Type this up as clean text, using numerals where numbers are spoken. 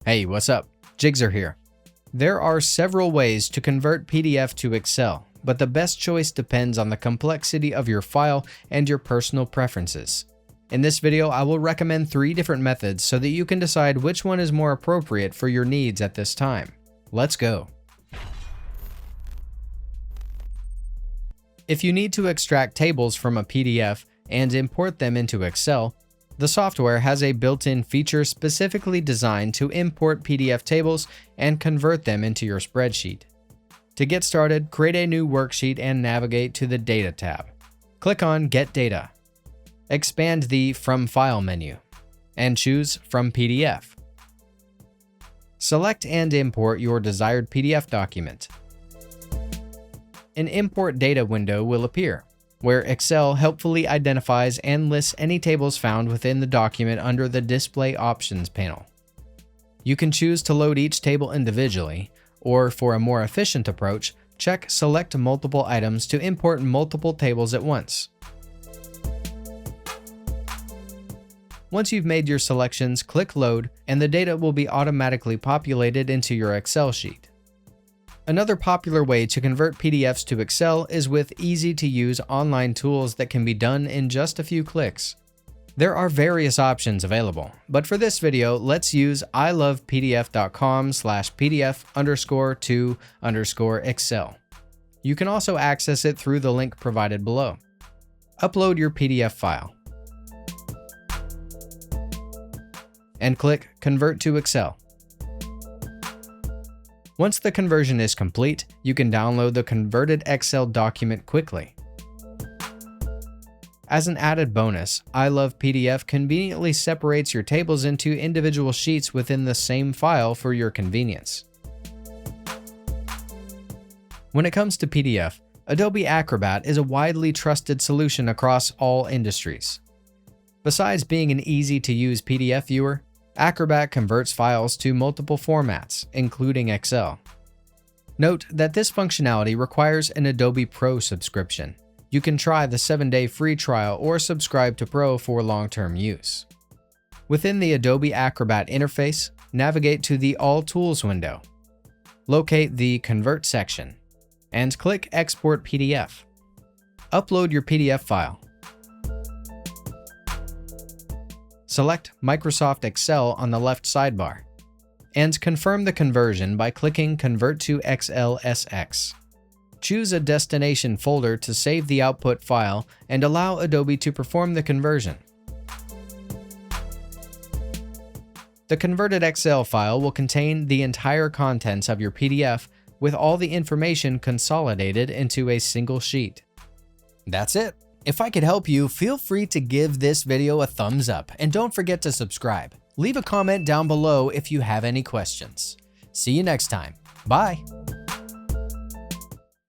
Hey, what's up? Jigxor here. There are several ways to convert PDF to Excel, but the best choice depends on the complexity of your file and your personal preferences. In this video, I will recommend 3 different methods so that you can decide which one is more appropriate for your needs at this time. Let's go. If you need to extract tables from a PDF and import them into Excel, the software has a built-in feature specifically designed to import PDF tables and convert them into your spreadsheet. To get started, create a new worksheet and navigate to the Data tab. Click on Get Data. Expand the From File menu and choose From PDF. Select and import your desired PDF document. An Import Data window will appear, where Excel helpfully identifies and lists any tables found within the document under the Display Options panel. You can choose to load each table individually, or for a more efficient approach, check Select Multiple Items to import multiple tables at once. Once you've made your selections, click Load, and the data will be automatically populated into your Excel sheet. Another popular way to convert PDFs to Excel is with easy-to-use online tools that can be done in just a few clicks. There are various options available, but for this video, let's use ilovepdf.com/pdf_to_excel. You can also access it through the link provided below. Upload your PDF file and click Convert to Excel. Once the conversion is complete, you can download the converted Excel document quickly. As an added bonus, ilovepdf conveniently separates your tables into individual sheets within the same file for your convenience. When it comes to PDF, Adobe Acrobat is a widely trusted solution across all industries. Besides being an easy-to-use PDF viewer, Acrobat converts files to multiple formats, including Excel. Note that this functionality requires an Adobe Pro subscription. You can try the 7-day free trial or subscribe to Pro for long-term use. Within the Adobe Acrobat interface, navigate to the All Tools window. Locate the Convert section and click Export PDF. Upload your PDF file. Select Microsoft Excel on the left sidebar, and confirm the conversion by clicking Convert to XLSX. Choose a destination folder to save the output file and allow Adobe to perform the conversion. The converted Excel file will contain the entire contents of your PDF with all the information consolidated into a single sheet. That's it. If I could help you, feel free to give this video a thumbs up and don't forget to subscribe. Leave a comment down below if you have any questions. See you next time. Bye.